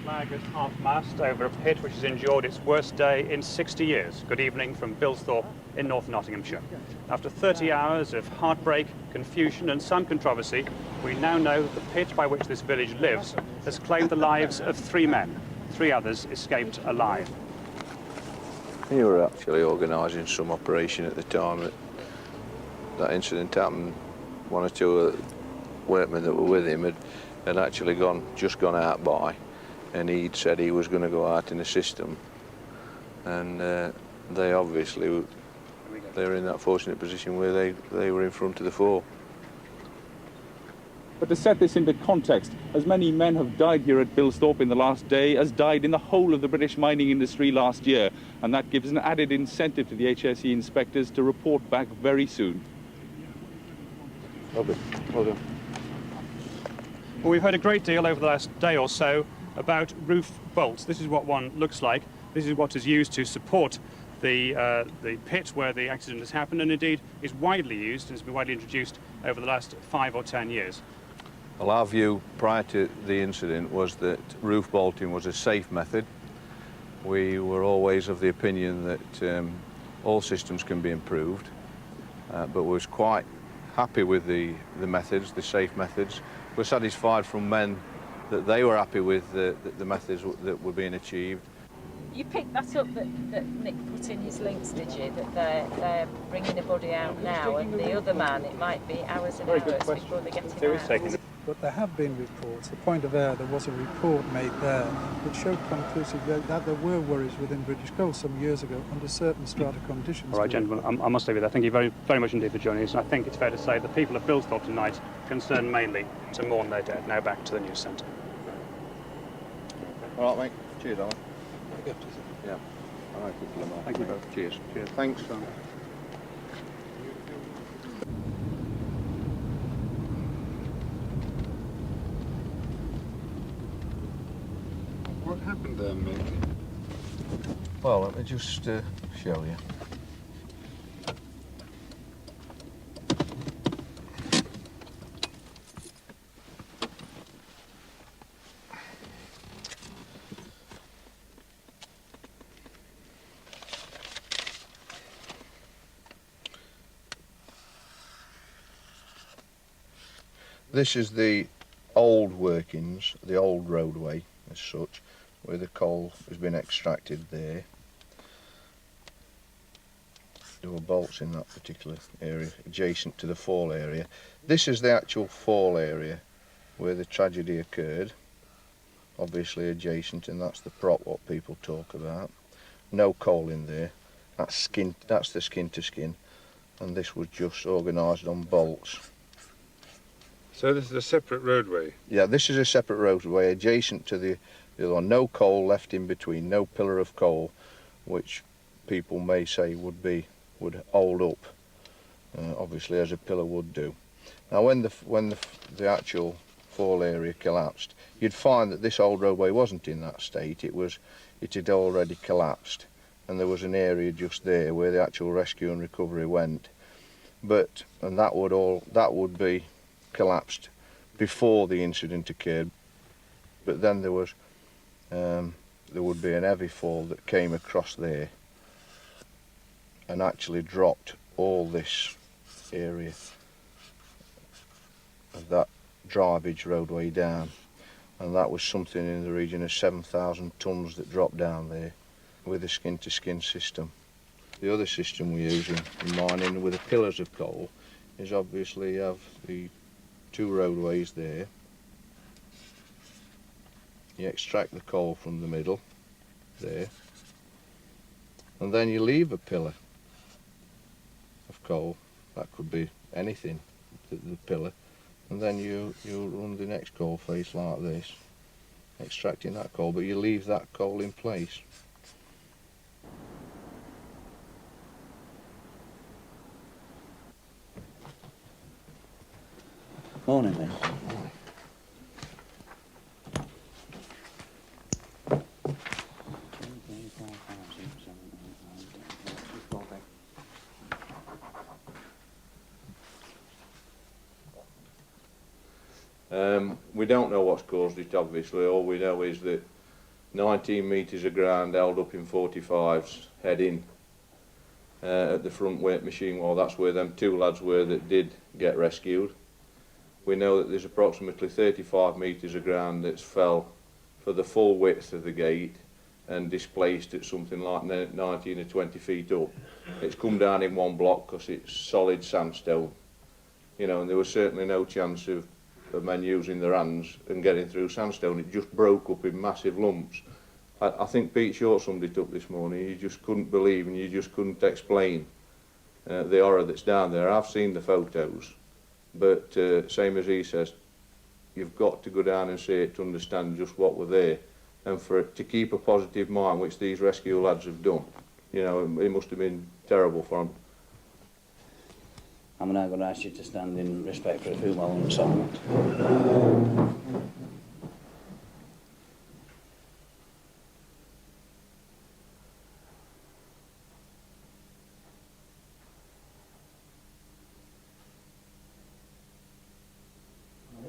flag at half-mast over a pit which has endured its worst day in 60 years. Good evening from Bilsthorpe in North Nottinghamshire. After 30 hours of heartbreak, confusion and some controversy, we now know that the pit by which this village lives has claimed the lives of 3 men. 3 others escaped alive. He were actually organising some operation at the time that incident happened. 1 or 2 workmen that were with him had actually just gone out by, and he'd said he was going to go out in the system, and they obviously they're in that fortunate position where they were in front of the 4. But to set this into context, as many men have died here at Bilsthorpe in the last day as died in the whole of the British mining industry last year, and that gives an added incentive to the HSE inspectors to report back very soon. Robert, well done. Well, we've heard a great deal over the last day or so about roof bolts. This is what one looks like. This is what is used to support the pit where the accident has happened, and indeed is widely used and has been widely introduced over the last 5 or 10 years. Well, our view prior to the incident was that roof bolting was a safe method. We were always of the opinion that all systems can be improved, but was quite happy with the methods, the safe methods. We're satisfied from men that they were happy with the methods that were being achieved. You picked that up that Nick put in his links, did you? That they're bringing a body out now, and the other man, it might be hours and hours before they get him out. But there have been reports. The Point of Ayr, there was a report made there which showed conclusively that there were worries within British Coal some years ago under certain strata conditions. All right, gentlemen, I must leave you there. Thank you very, very much indeed for joining us. And I think it's fair to say the people of Bilsthorpe tonight concerned mainly to mourn their dead. Now back to the news centre. All right, mate. Cheers, Alan. Yeah. All right, thank you both. Cheers. Cheers. Thanks, John. What happened there, Mick? Well, let me just show you. This is the old workings, the old roadway as such, where the coal has been extracted there. There were bolts in that particular area, adjacent to the fall area. This is the actual fall area where the tragedy occurred, obviously adjacent, and that's the prop what people talk about. No coal in there. That's the skin to skin, and this was just organised on bolts. So this is a separate roadway? Yeah, this is a separate roadway adjacent to the other one. No coal left in between, no pillar of coal, which people may say would hold up, obviously, as a pillar would do. Now, when the actual fall area collapsed, you'd find that this old roadway wasn't in that state. It had already collapsed, and there was an area just there where the actual rescue and recovery went. And that would be collapsed before the incident occurred. But then there would be an heavy fall that came across there and actually dropped all this area of that drawbridge roadway down, and that was something in the region of 7,000 tonnes that dropped down there with a skin-to-skin system. The other system we use in mining with the pillars of coal is obviously you have the 2 roadways there. You extract the coal from the middle there, and then you leave a pillar of coal. That could be anything, the pillar, and then you run the next coal face like this, extracting that coal, but you leave that coal in place. Morning, then. We don't know what's caused it, obviously. All we know is that 19 metres of ground held up in 45s, head in, at the front weight machine wall. That's where them 2 lads were that did get rescued. We know that there's approximately 35 metres of ground that's fell for the full width of the gate and displaced at something like 19 or 20 feet up. It's come down in one block because it's solid sandstone, you know, and there was certainly no chance of men using their hands and getting through sandstone. It just broke up in massive lumps. I think Pete Short summed it up this morning. You just couldn't believe and you just couldn't explain the horror that's down there. I've seen the photos, but same as he says, you've got to go down and see it to understand just what were there, and for it to keep a positive mind, which these rescue lads have done. You know, it must have been terrible for them. I'm now going to ask you to stand in respect for a few moments.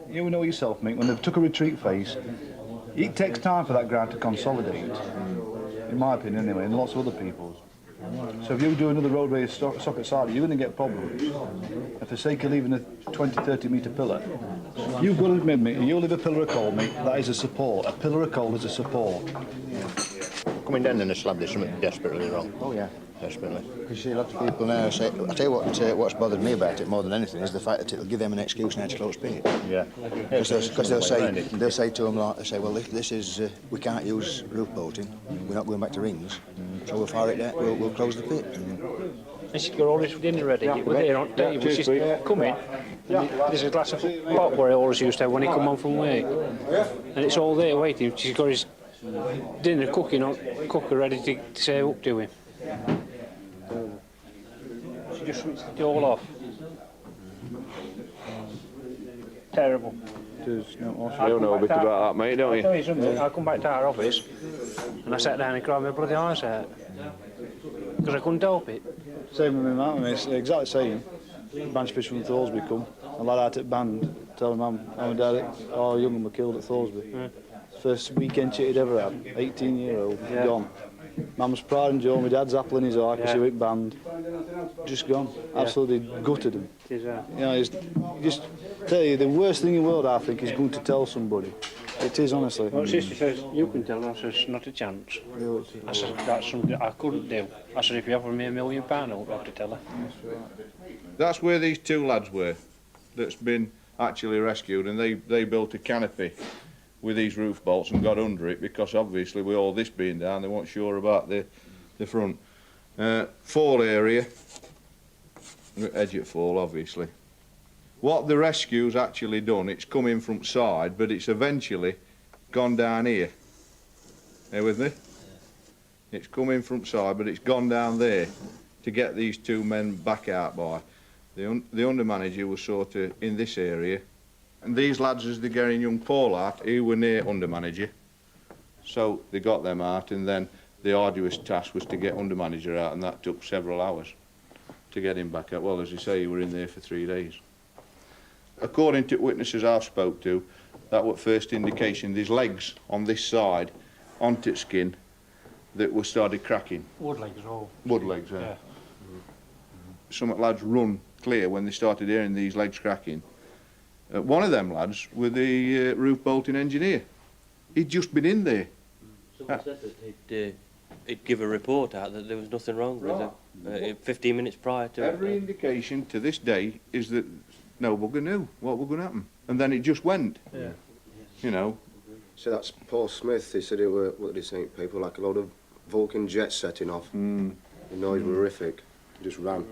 You know yourself, mate, when they've took a retreat phase, it takes time for that ground to consolidate, in my opinion anyway, and lots of other people's. So if you do another roadway socket side, you're going to get problems. And for the sake of leaving a 20-30 metre pillar, you've got to admit, mate, you leave a pillar of coal, mate, that is a support. A pillar of coal is a support. Coming down in a slab, there's something desperately wrong. Oh yeah, desperately. You see, lots of people now say, I tell you what's bothered me about it more than anything is the fact that it'll give them an excuse now to close pit. Yeah. Because they'll say to them, like, they say, well, this is we can't use roof bolting. We're not going back to rings, so we'll fire it down. We'll close the pit. They should go all this dinner ready. You were there, aren't you? Which is come in. There's a glass of pot where I always used to have when he come home from work, and it's all there waiting. She's got his dinner cooker ready to serve up to him. She just switched it all off. Terrible. You know a bit about that, mate, don't you? I'll tell you something, I come back to our office and I sat down and cried my bloody eyes out because I couldn't help it. Same with my mate, it's exactly the same. Branch fish from Thorsby come, a lad out at band telling Mum and Dad our young one were killed at Thorsby. First weekend shit he'd ever had, 18-year-old, gone. Mum's proud and joy, my dad's apple in his eye because he went banned. Just gone, absolutely gutted him. You know, it's just tell you, the worst thing in the world, I think, is going to tell somebody. It is, honestly. Well, sister says, you can tell her. I says, not a chance. I said, that's something I couldn't do. I said, if you offered me £1 million, I wouldn't have to tell her. That's where these 2 lads were that's been actually rescued, and they built a canopy with these roof bolts and got under it because obviously with all this being down they weren't sure about the front. Fall area, edge at fall obviously. What the rescue's actually done, it's come in from side but it's eventually gone down here. Are you with me? It's come in from side but it's gone down there to get these 2 men back out by. The under manager was sort of in this area. And these lads, as they're getting young Paul out, he were near under manager. So they got them out, and then the arduous task was to get under manager out, and that took several hours to get him back out. Well, as you say, he were in there for 3 days. According to witnesses I've spoke to, that was first indication there's legs on this side, onto its skin, that were started cracking. Wood legs all. Wood legs, yeah. Some lads run clear when they started hearing these legs cracking. One of them lads was the roof bolting engineer. He'd just been in there. Someone said that he'd give a report out that there was nothing wrong with it 15 minutes prior to Every indication to this day is that no bugger knew what was going to happen. And then it just went. Yeah. You know. So that's Paul Smith. He said it were, what did he say, people like a load of Vulcan jets setting off. The noise were horrific. Just ran.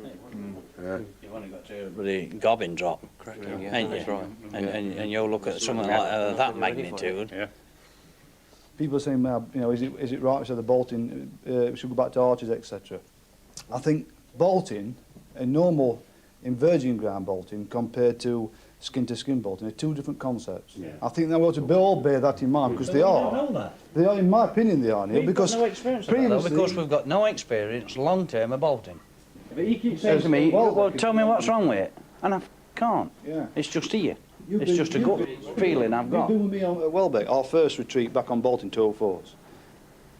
You've only got to the gobbin drop, ain't you? That's right. And you'll look at something like that magnitude. Yeah. People are saying, you know, is it right to say the bolting, we should go back to arches, etc. I think bolting, a normal in virgin ground bolting compared to skin-to-skin bolting are 2 different concepts. Yeah. I think they ought to all bear that in mind because they are. They are, in my opinion, they are, Neil, because no experience previously... Because we've got no experience long-term of bolting. But he keeps saying to me, well, tell me what's wrong with it, and I can't. Yeah. It's just here. It's just a gut feeling I've got. You've been with me on Welbeck, our first retreat back on bolting 204s.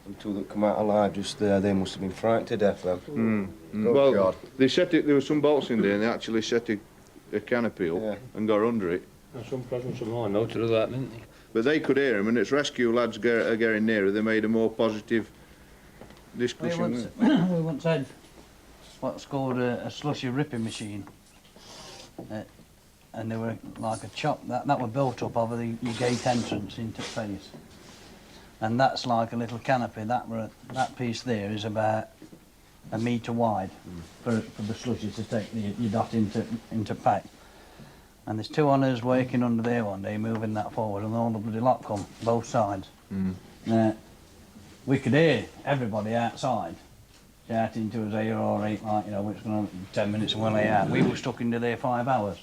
Them two that come out alive just there, they must have been frightened to death then. Well, God. they set it. There were some bolts in there, and they actually set a canopy up and got under it. There's some presence of mine now to do that, didn't they? But they could hear him, and it's rescue lads are getting nearer. They made a more positive discussion. We once had what's called a slushy ripping machine, and they were like a chop that were built up over your gate entrance into Face, and that's like a little canopy. That piece there is about a metre wide for the slushy to take your dot into pack. And there's two on us working under there one day, moving that forward, and all the bloody lot come, both sides. We could hear everybody outside shouting to us, 8 or 8, like, you know, it's going to 10 minutes and we'll lay out. We were stuck into there 5 hours,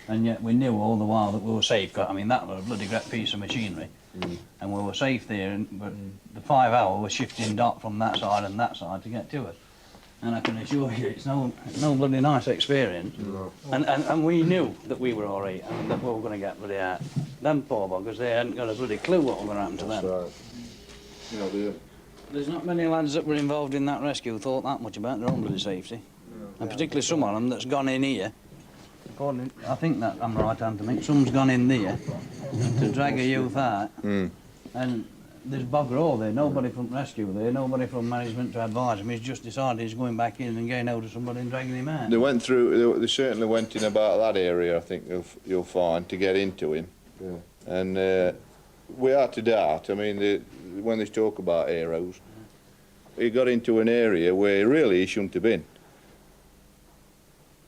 and yet we knew all the while that we were safe. I mean, that was a bloody great piece of machinery, and we were safe there, but the 5 hour was shifting dot from that side and that side to get to us. And I can assure you, it's no bloody nice experience. No. And we knew that we were all right and that we were going to get bloody out. Them poor buggers, they hadn't got a bloody clue what was going to happen to them. Right. You know, There's not many lads that were involved in that rescue thought that much about their own bloody safety. And particularly some of them that's gone in here. I think that I'm right, Anthony. Some's gone in there to drag a youth out. And there's bugger all there, nobody from rescue there, nobody from management to advise him. He's just decided he's going back in and getting hold of somebody and dragging him out. They went through. They certainly went in about that area. I think you'll find to get into him. Yeah. And we are to doubt. I mean, when they talk about heroes, he got into an area where really he shouldn't have been.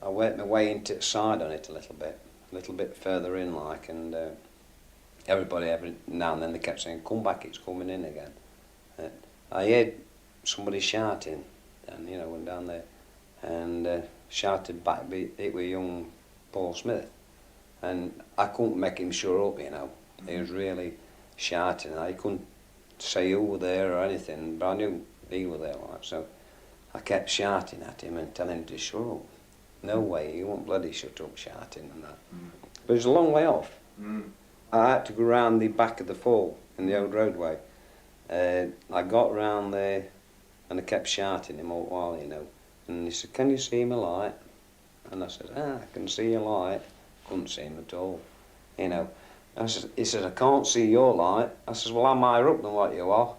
I worked my way into the side on it a little bit further in, like, and everybody every now and then they kept saying, "Come back, it's coming in again." I heard somebody shouting, and you know, went down there and shouted back. It was young Paul Smith, and I couldn't make him shut up. You know, he was really shouting. I couldn't say who were there or anything, but I knew he was there, like, so I kept shouting at him and telling him to shut up. No way, he won't bloody shut up shouting and that. But it was a long way off. I had to go round the back of the fall in the old roadway. I got round there and I kept shouting him all the while, you know. And he said, "Can you see my light?" And I said, "I can see your light." Couldn't see him at all, you know. He said, "I can't see your light." I said, "Well, I'm higher up than what you are,"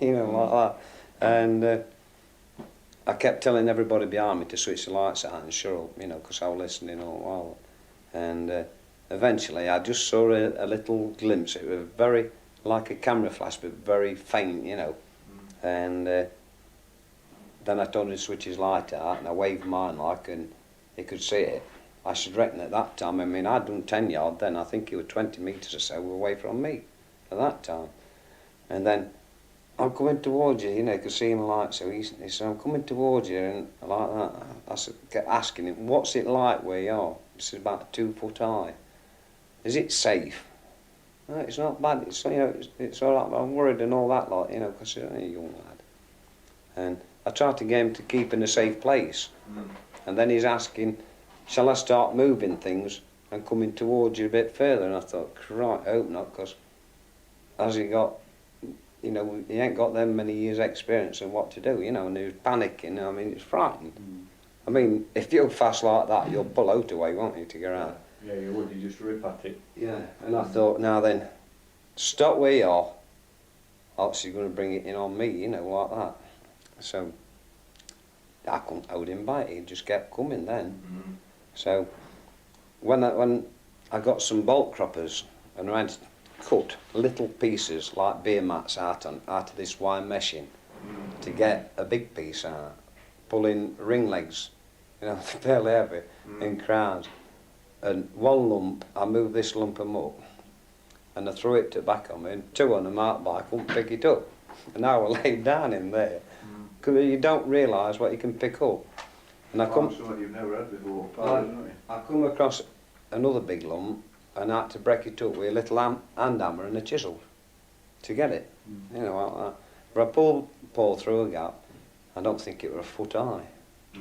you know, like that. And I kept telling everybody behind me to switch the lights out and shut up, you know, because I was listening all the while. And eventually I just saw a little glimpse. It was very, like a camera flash, but very faint, you know. And then I told him to switch his light out, and I waved mine like, and he could see it. I should reckon at that time, I mean, I'd done 10 yard then, I think he was 20 metres or so away from me at that time. And then I'm coming towards you, you know, you could see him light, so he said, "I'm coming towards you," and like that. I kept asking him, "What's it like where you are?" He said, "About 2 foot high." "Is it safe?" "No, it's not bad, it's, you know, it's all right, but I'm worried and all that lot, you know, because he's only a young lad. And I tried to get him to keep in a safe place. And then he's asking, "Shall I start moving things and coming towards you a bit further?" And I thought, right, I hope not, because as he got, you know, he ain't got them many years' experience of what to do, you know, and he was panicking. I mean, he's frightened. I mean, if you're fast like that, you'll pull out away, won't you, to get out? Yeah, you would, you just rip at it. Yeah, and I thought, now then, stop where you are, else you're going to bring it in on me, you know, like that. So I couldn't hold him back, he just kept coming then. So when I got some bolt croppers and I had to cut little pieces like beer mats out of this wire meshing to get a big piece out, pulling ring legs, you know, fairly heavy, in crowds. And one lump, I moved this lump of muck and I threw it to back on me, and 2 on the mark bike, I couldn't pick it up. And I was laid down in there. Because you don't realise what you can pick up. And I come, something you've never had before. I come across another big lump and I had to break it up with a little hand hammer and a chisel to get it, you know, like that. But I pulled Paul through a gap. I don't think it was a foot high.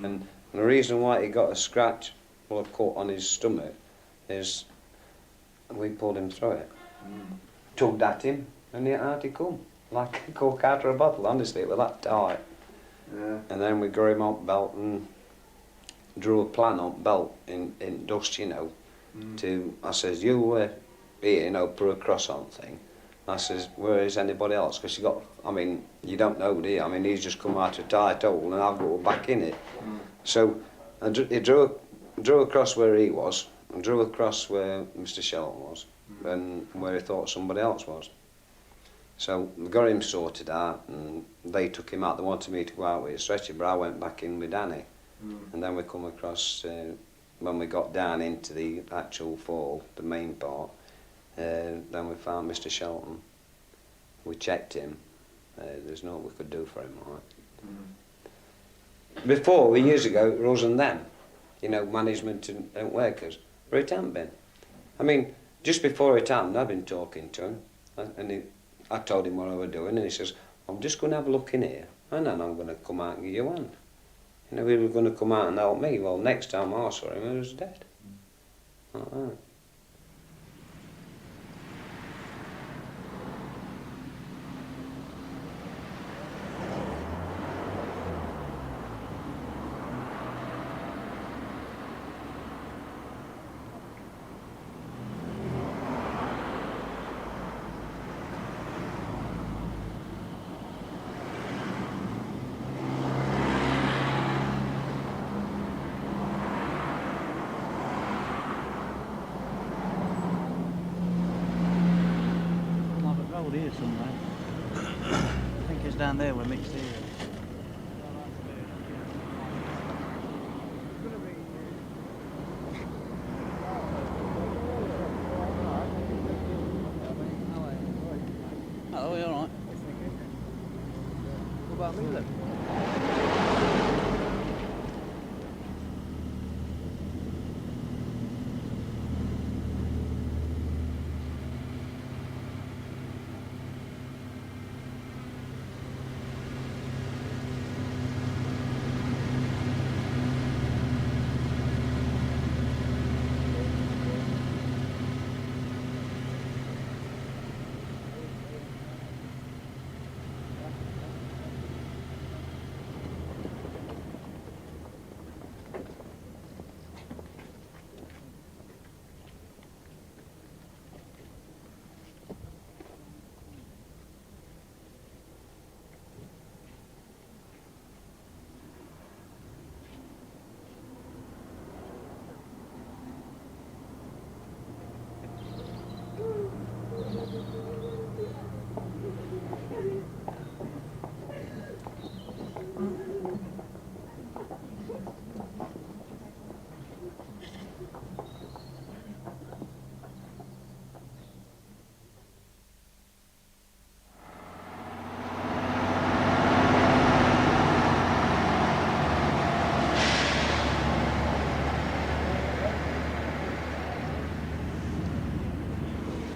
And the reason why he got a scratch or a cut on his stomach is we pulled him through it. Tugged at him and out he come. like a Coke out of a bottle, honestly, it was that tight. Yeah. And then we got him up belt and drew a plan up belt in dust, you know, to, I says, you here, you know, put a cross on thing. I says, where is anybody else? Because you got, I mean, you don't know, do you? I mean, he's just come out of a tight hole and I've got back in it. So he drew across where he was, and drew across where Mr. Shelton was, and where he thought somebody else was. So we got him sorted out, and they took him out. They wanted me to go out with a stretcher, but I went back in with Danny. And then we come across, when we got down into the actual fall, the main part, then we found Mr. Shelton. We checked him. There's nothing we could do for him, right? Before, years ago, it wasn't them, you know, management and workers, but it hadn't been. I mean, just before it happened, I'd been talking to him, and I told him what I was doing, and he says, I'm just going to have a look in here, and then I'm going to come out and give you one. You know, he was going to come out and help me. Well, next time I saw him, he was dead. Right. Here somewhere. I think it's down there where mixed here. Oh, you all right? What about me then?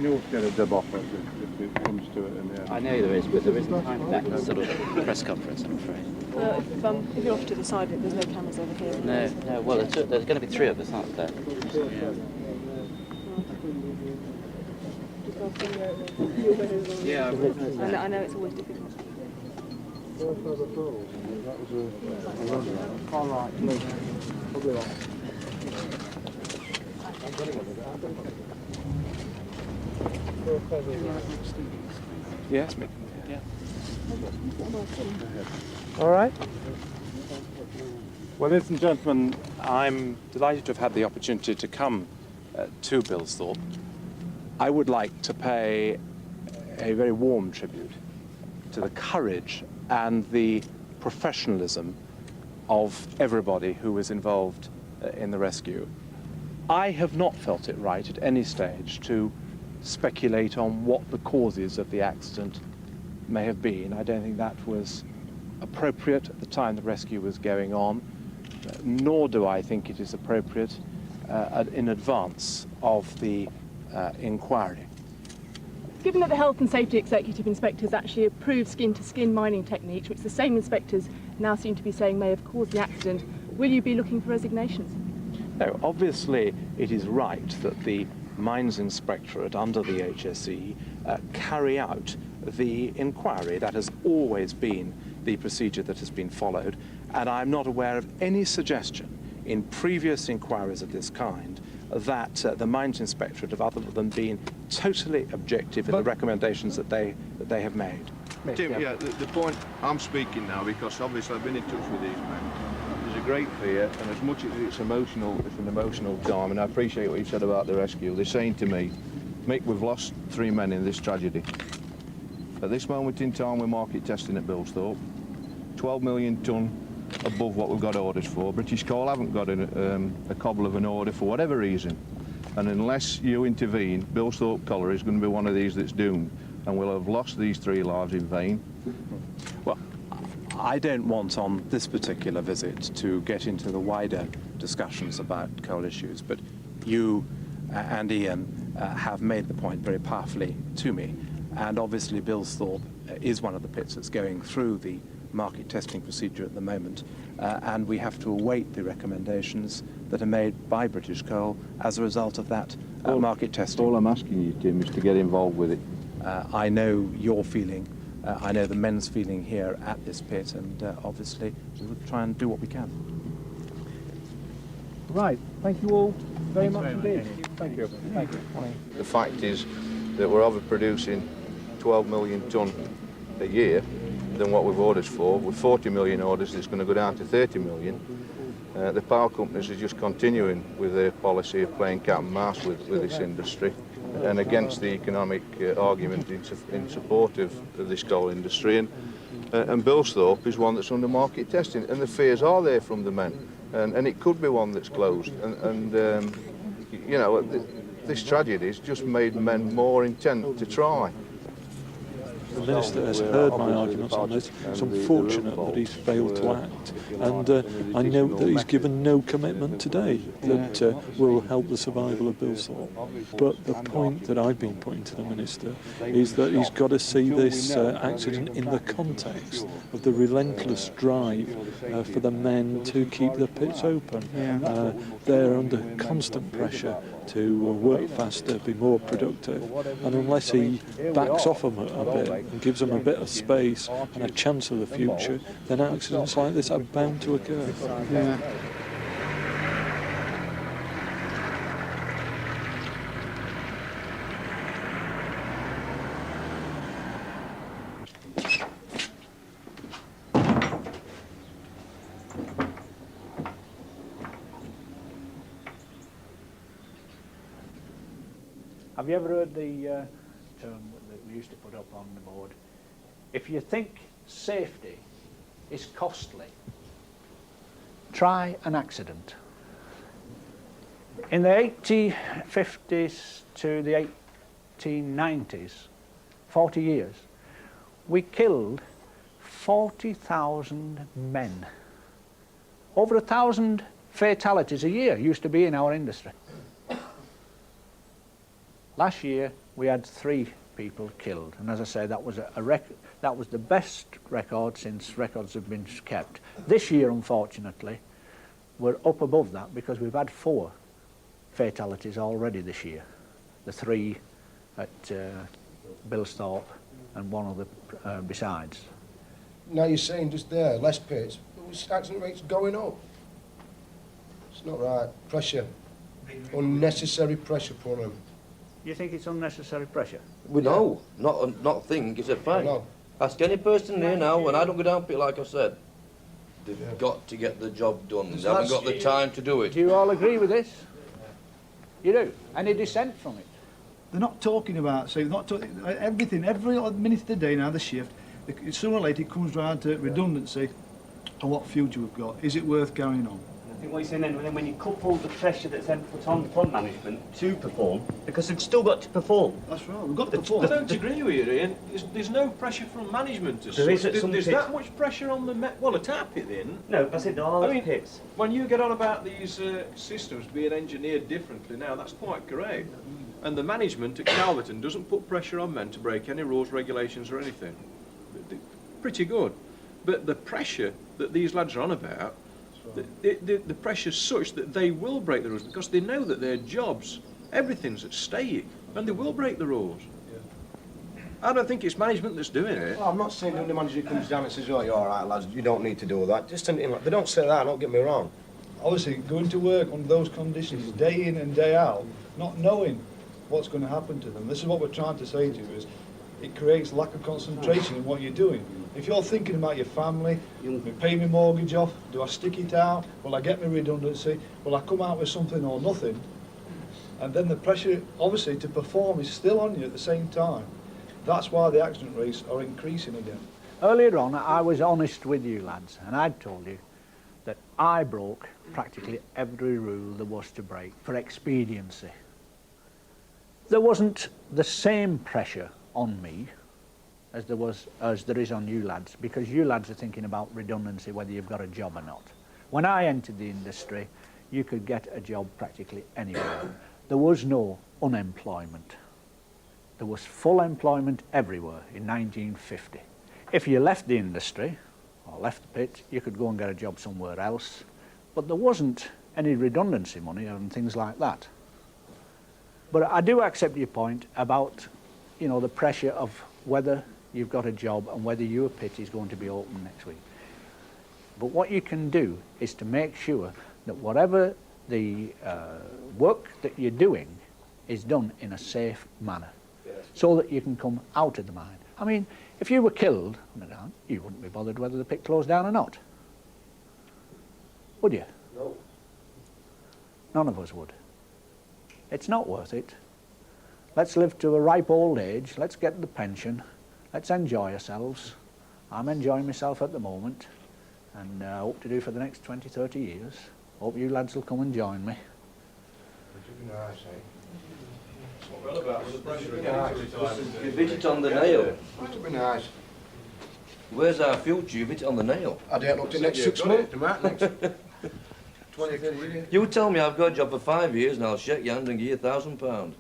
You always get a dub off if it comes to it in the end. I know there is, but there isn't time for that sort of press conference, I'm afraid. If you're off to the side, there's no cameras over here. No, well, there's going to be three of us, aren't there? Yeah. I know it's always difficult. All right, no. Probably not. Yes, mate. Yeah. All right. Well, ladies and gentlemen, I'm delighted to have had the opportunity to come to Bilsthorpe. I would like to pay a very warm tribute to the courage and the professionalism of everybody who was involved in the rescue. I have not felt it right at any stage to speculate on what the causes of the accident may have been. I don't think that was appropriate at the time the rescue was going on, nor do I think it is appropriate in advance of the inquiry. Given that the Health and Safety Executive Inspectors actually approved skin-to-skin mining techniques, which the same inspectors now seem to be saying may have caused the accident, will you be looking for resignations? No, obviously it is right that the Mines Inspectorate under the HSE carry out the inquiry. That has always been the procedure that has been followed, and I'm not aware of any suggestion in previous inquiries of this kind that the Mines Inspectorate have other than been totally objective in the recommendations that they have made. Tim, yeah, the point I'm speaking now, because obviously I've been in touch with these men. There's a great fear, and as much as it's an emotional time, and I appreciate what you said about the rescue. They're saying to me, Mick, we've lost 3 men in this tragedy. At this moment in time, we're market testing at Bilsthorpe, 12 million tonne above what we've got orders for. British Coal haven't got a cobble of an order for whatever reason, and unless you intervene, Bilsthorpe Colliery is going to be one of these that's doomed, and we'll have lost these 3 lives in vain. Well, I don't want on this particular visit to get into the wider discussions about coal issues, but you and Ian have made the point very powerfully to me, and obviously Bilsthorpe is one of the pits that's going through the market testing procedure at the moment, and we have to await the recommendations that are made by British Coal as a result of that market testing. All I'm asking you, Tim, is to get involved with it. I know your feeling, I know the men's feeling here at this pit, and obviously we will try and do what we can. Right, thank you all very much indeed. Thank you. Thank you. The fact is that we're overproducing 12 million tonne a year than what we've orders for. With 40 million orders, it's going to go down to 30 million. The power companies are just continuing with their policy of playing cat and mouse with this industry, and against the economic argument in support of this coal industry. And Bilsthorpe is one that's under market testing, and the fears are there from the men, and it could be one that's closed. And you know, this tragedy has just made men more intent to try. The Minister has heard my arguments on this. It's unfortunate that he's failed to act, and I know that he's given no commitment today that will help the survival of Bilsthorpe. But the point that I've been putting to the Minister is that he's got to see this accident in the context of the relentless drive for the men to keep the pits open. They're under constant pressure to work faster, be more productive, and unless he backs off them a bit and gives them a bit of space and a chance of the future, then accidents like this are bound to occur. Have you ever heard the term that we used to put up on the board? If you think safety is costly, try an accident. In the 1850s to the 1890s, 40 years, we killed 40,000 men. Over 1,000 fatalities a year used to be in our industry. Last year we had 3 people killed, and as I say, that was that was the best record since records have been kept. This year, unfortunately, we're up above that because we've had 4 fatalities already this year. The 3 at Bilsthorpe and 1 other besides. Now you're saying just there, less pits, accident rates going up. It's not right. Pressure, unnecessary pressure put on them. You think it's unnecessary pressure? We know, not think, it's a fact. Ask any person here now, and I don't go down pit like I said. They've got to get the job done. They haven't got the time to do it. Do you all agree with this? You do? Any dissent from it? They're not talking about, so not everything, every minute of the day now, the shift, sooner or later it comes round to redundancy and what future we've got. Is it worth going on? I think what you're saying then when you couple the pressure that's then put on from management to perform, because they've still got to perform. That's right, we've got to perform. I don't agree with you, Ian. There's no pressure from management as there such. Is There's that much pressure on the... Well, a tap pit then. No, I said there are pits. When you get on about these systems being engineered differently now, that's quite correct. And the management at Calverton doesn't put pressure on men to break any rules, regulations or anything. Pretty good. But the pressure that these lads are on about, the pressure's such that they will break the rules because they know that their job's Everything's at stake, and they will break the rules. I don't think it's management that's doing it. Well, I'm not saying that the manager comes down and says, oh, you're all right, lads, you don't need to do that. Just anything like, they don't say that, don't get me wrong. Obviously, going to work under those conditions, day in and day out, not knowing what's going to happen to them. This is what we're trying to say to you, is it creates lack of concentration in what you're doing. If you're thinking about your family, will I pay my mortgage off? Do I stick it out? Will I get my redundancy? Will I come out with something or nothing? And then the pressure, obviously, to perform is still on you at the same time. That's why the accident rates are increasing again. Earlier on, I was honest with you lads, and I'd told you that I broke practically every rule there was to break for expediency. There wasn't the same pressure on me as there is on you lads, because you lads are thinking about redundancy, whether you've got a job or not. When I entered the industry, you could get a job practically anywhere. There was no unemployment. There was full employment everywhere in 1950. If you left the industry, or left the pit, you could go and get a job somewhere else, but there wasn't any redundancy money and things like that. But I do accept your point about, you know, the pressure of whether you've got a job and whether your pit is going to be open next week. But what you can do is to make sure that whatever the work that you're doing is done in a safe manner, so that you can come out of the mine. I mean, if you were killed on the ground, you wouldn't be bothered whether the pit closed down or not, would you? No. None of us would. It's not worth it. Let's live to a ripe old age, let's get the pension, let's enjoy ourselves. I'm enjoying myself at the moment, and I hope to do for the next 20, 30 years. Hope you lads will come and join me. Well, about the pressure you've hit it on the nail. That'd be nice. Where's our future? You've hit it on the nail. I don't look to next 6 months. 20, 30 years. You tell me I've got a job for 5 years and I'll shake your hand and give you £1,000.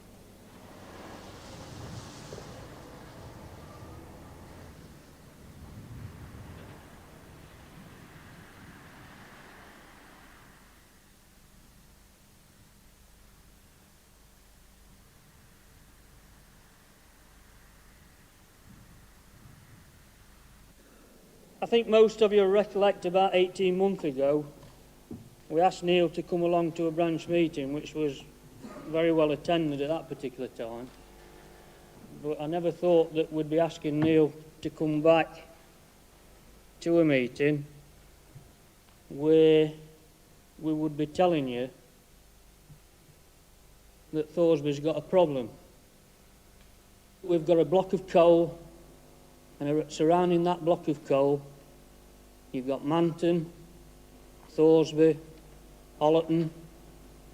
I think most of you recollect about 18 months ago, we asked Neil to come along to a branch meeting, which was very well attended at that particular time. But I never thought that we'd be asking Neil to come back to a meeting where we would be telling you that Thoresby's got a problem. We've got a block of coal, and surrounding that block of coal, you've got Manton, Thoresby, Ollerton,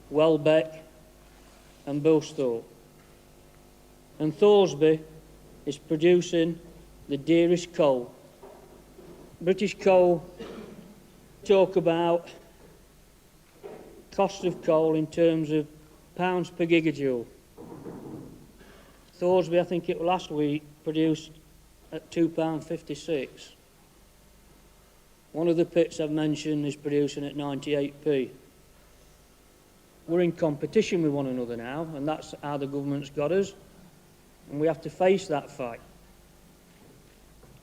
Welbeck and Bilsthorpe. And Thoresby is producing the dearest coal. British Coal talk about cost of coal in terms of pounds per gigajoule. Thoresby, I think it was last week, produced at £2.56. One of the pits I've mentioned is producing at 98p. We're in competition with one another now, and that's how the government's got us, and we have to face that fact.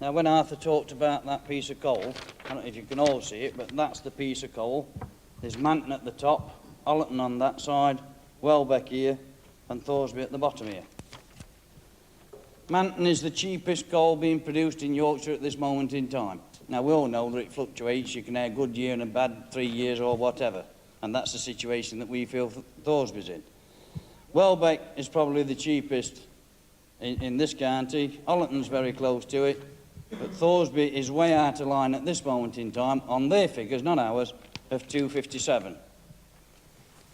Now, when Arthur talked about that piece of coal, I don't know if you can all see it, but that's the piece of coal. There's Manton at the top, Ollerton on that side, Welbeck here, and Thoresby at the bottom here. Manton is the cheapest coal being produced in Yorkshire at this moment in time. Now, we all know that it fluctuates. You can have a good year and a bad 3 years or whatever, and that's the situation that we feel Thoresby's in. Welbeck is probably the cheapest in this county. Ollerton's very close to it, but Thoresby is way out of line at this moment in time, on their figures, not ours, of 257.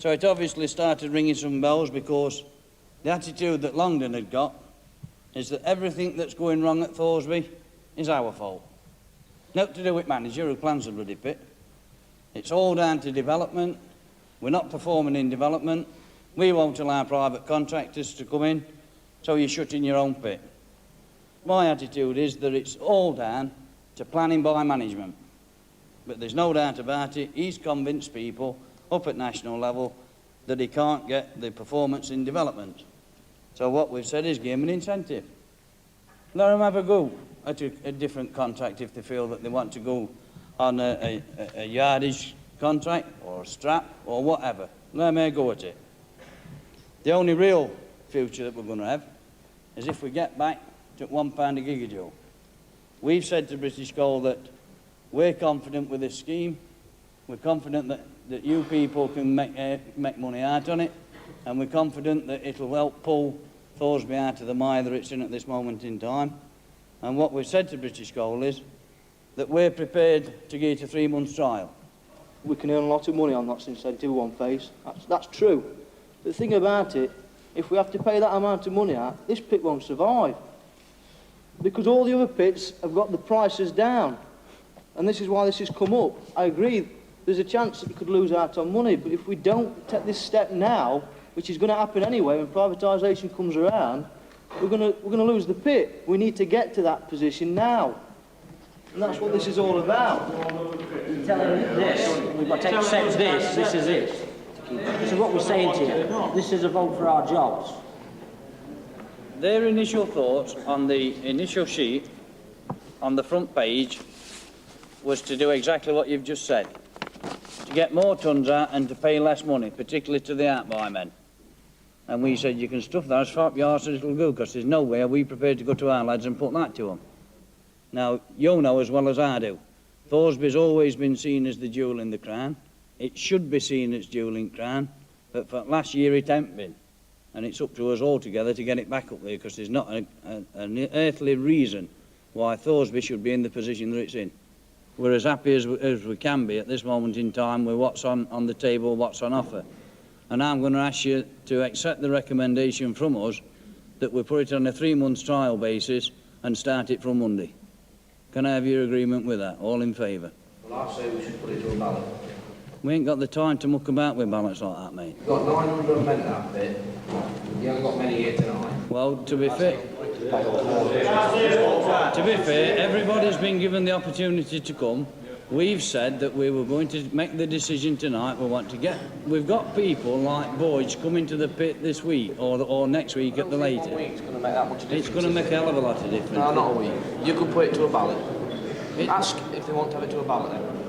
So it obviously started ringing some bells, because the attitude that Longden had got is that everything that's going wrong at Thoresby is our fault. Nothing to do with manager who plans the bloody pit. It's all down to development. We're not performing in development. We won't allow private contractors to come in, so you're shutting your own pit. My attitude is that it's all down to planning by management. But there's no doubt about it, he's convinced people up at national level that he can't get the performance in development. So what we've said is give him an incentive. Let them have a go at a different contract if they feel that they want to go on a yardage contract or a strap or whatever. Let them have a go at it. The only real future that we're going to have is if we get back to £1 a gigajoule. We've said to British Coal that we're confident with this scheme. We're confident that you people can make money out on it, and we're confident that it'll help pull Thoresby out of the mire that it's in at this moment in time. And what we've said to British Coal is that we're prepared to give it a 3 months trial. We can earn a lot of money on that incentive one phase. That's true. But the thing about it, if we have to pay that amount of money out, this pit won't survive. Because all the other pits have got the prices down. And this is why this has come up. I agree, there's a chance that we could lose out on money, but if we don't take this step now, which is going to happen anyway when privatisation comes around, we're going to lose the pit. We need to get to that position now. And that's what this is all about. You're telling this, we've got to accept this is it. This is what we're saying to you. This is a vote for our jobs. Their initial thoughts on the initial sheet on the front page was to do exactly what you've just said. To get more tons out and to pay less money, particularly to the out-buy men. And we said, you can stuff that as far up your arse as it'll go, because there's no way are we prepared to go to our lads and put that to them. Now, you know as well as I do, Thoresby's always been seen as the jewel in the crown. It should be seen as jewel in crown, but for last year it ain't been. And it's up to us all together to get it back up there, because there's not an earthly reason why Thoresby should be in the position that it's in. We're as happy as we can be at this moment in time with what's on the table, what's on offer. And I'm going to ask you to accept the recommendation from us that we put it on a 3 months trial basis and start it from Monday. Can I have your agreement with that? All in favour? Well, I say we should put it to a ballot. We ain't got the time to muck about with ballots like that, mate. We've got 900 men at that bit. You haven't got many here tonight. Well, to be fair, everybody's been given the opportunity to come. We've said that we were going to make the decision tonight. We've got people like Boyd's coming to the pit this week or next week at the latest. It's going to make that much difference. It's going to make a hell of a lot of difference. No, not a week. You could put it to a ballot. Ask if they want to have it to a ballot then.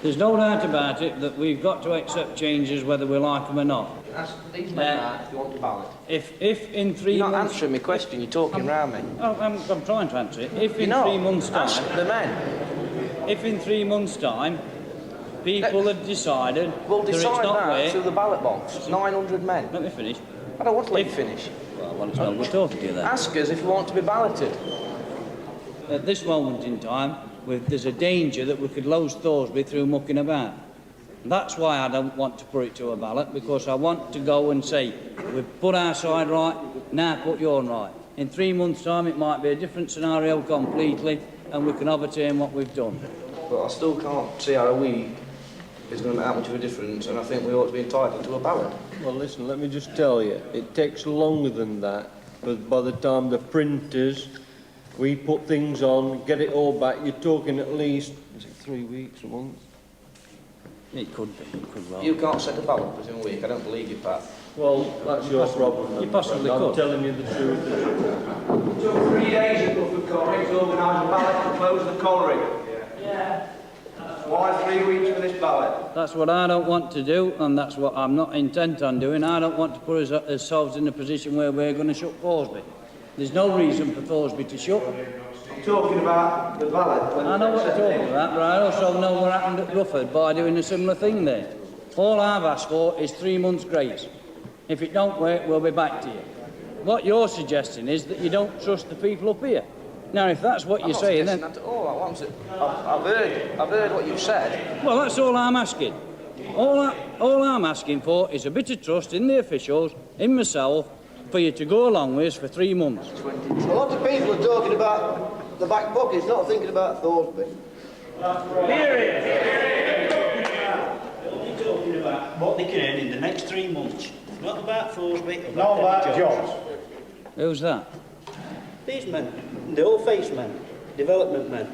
There's no doubt about it that we've got to accept changes whether we like them or not. Ask these men that if they want to ballot. If in 3 months... You're not answering my question, you're talking round me. I'm trying to answer it. If in 3 months' time... Ask the men. If in 3 months' time people had decided... We'll that it's decide not that right, through the ballot box. 900 men. Let me finish. I don't want to let you finish. Well, it's not good talking to you then. Ask us if we want to be balloted. At this moment in time, there's a danger that we could lose Thoresby through mucking about. That's why I don't want to put it to a ballot, because I want to go and say, we've put our side right, now put your right. In 3 months' time, it might be a different scenario completely, and we can overturn what we've done. But I still can't see how a week is going to make that much of a difference, and I think we ought to be entitled to a ballot. Well, listen, let me just tell you, it takes longer than that, but by the time the printers, we put things on, get it all back, you're talking at least, is it 3 weeks, a month? It could be, it could well. You can't set a ballot within a week, I don't believe you, Pat. Well, that's your problem. You possibly I'm could. telling you the truth. It took 3 days at Guildford Colliery to organise a ballot and close the colliery. Yeah. Why 3 weeks for this ballot? That's what I don't want to do, and that's what I'm not intent on doing. I don't want to put ourselves in a position where we're going to shut Thoresby. There's no reason for Thoresby to shut. I'm talking about the ballot. I know what you're talking about, but I also know what happened at Rufford by doing a similar thing there. All I've asked for is 3 months' grace. If it don't work, we'll be back to you. What you're suggesting is that you don't trust the people up here. Now, if that's what you're saying, then... That at all. I've heard what you've said. Well, that's all I'm asking. All I'm asking for is a bit of trust in the officials, in myself, for you to go along with us for 3 months. A lot of people are talking about the back pockets, not thinking about Thoresby. Only talking about what they can earn in the next 3 months. Not about Thoresby. Not about jobs. Who's that? These men, the old face men, development men.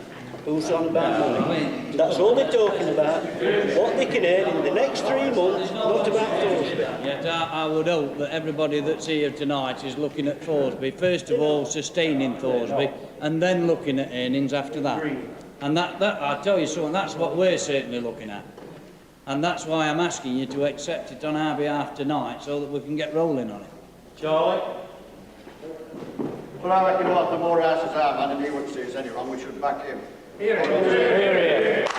Who's on about money? That's all they're talking about. What they can earn in the next 3 months, not about Thorsby. Yet I would hope that everybody that's here tonight is looking at Thorsby, first of all sustaining Thorsby, and then looking at earnings after that. And that I'll tell you something, that's what we're certainly looking at. And that's why I'm asking you to accept it on our behalf tonight, so that we can get rolling on it. Charlie? Well, I reckon we'll have the more houses our man, and he wouldn't see us any wrong, we should back him. Here it is. Here it is.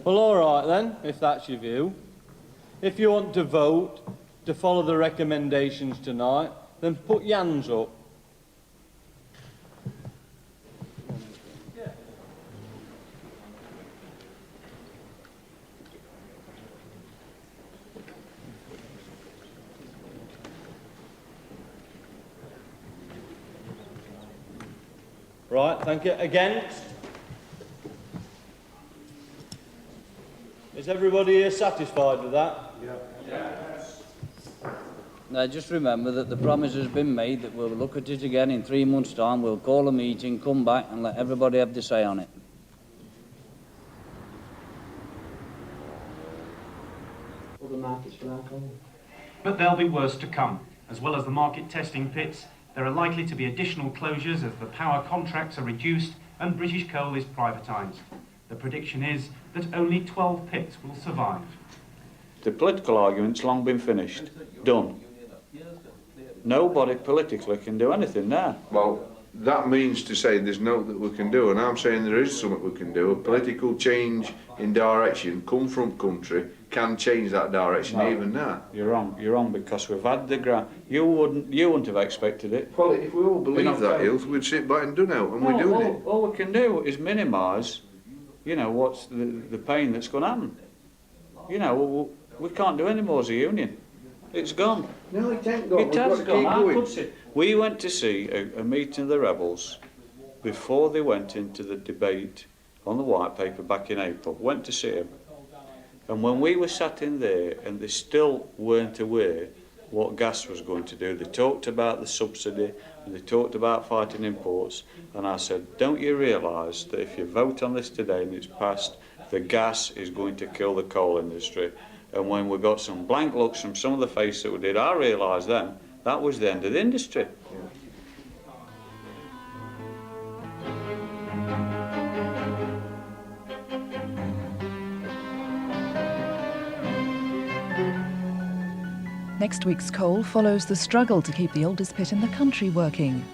Well, all right then, if that's your view. If you want to vote to follow the recommendations tonight, then put your hands up. Right, thank you. Against? Is everybody here satisfied with that? Yes. Now just remember that the promise has been made that we'll look at it again in 3 months' time, we'll call a meeting, come back and let everybody have their say on it. Other markets for alcohol. But there'll be worse to come. As well as the market testing pits, there are likely to be additional closures as the power contracts are reduced and British Coal is privatised. The prediction is that only 12 pits will survive. The political argument's long been finished. Done. Nobody politically can do anything now. Well, that means to say there's nothing that we can do, and I'm saying there is something we can do. A political change in direction, come from country, can change that direction even now. You're wrong because we've had the grant. You wouldn't have expected it. Well, if we all believe that, Hills, we'd sit back and do now, and we're doing it. All we can do is minimise, you know, what's the pain that's going to happen. You know, we can't do any more as a union. It's gone. No, it ain't gone. It has gone. We went to see a meeting of the rebels before they went into the debate on the white paper back in April. Went to see them. And when we were sat in there and they still weren't aware what gas was going to do, they talked about the subsidy and they talked about fighting imports, and I said, don't you realise that if you vote on this today and it's passed, the gas is going to kill the coal industry? And when we got some blank looks from some of the faces that we did, I realised then that was the end of the industry. Next week's Coal follows the struggle to keep the oldest pit in the country working.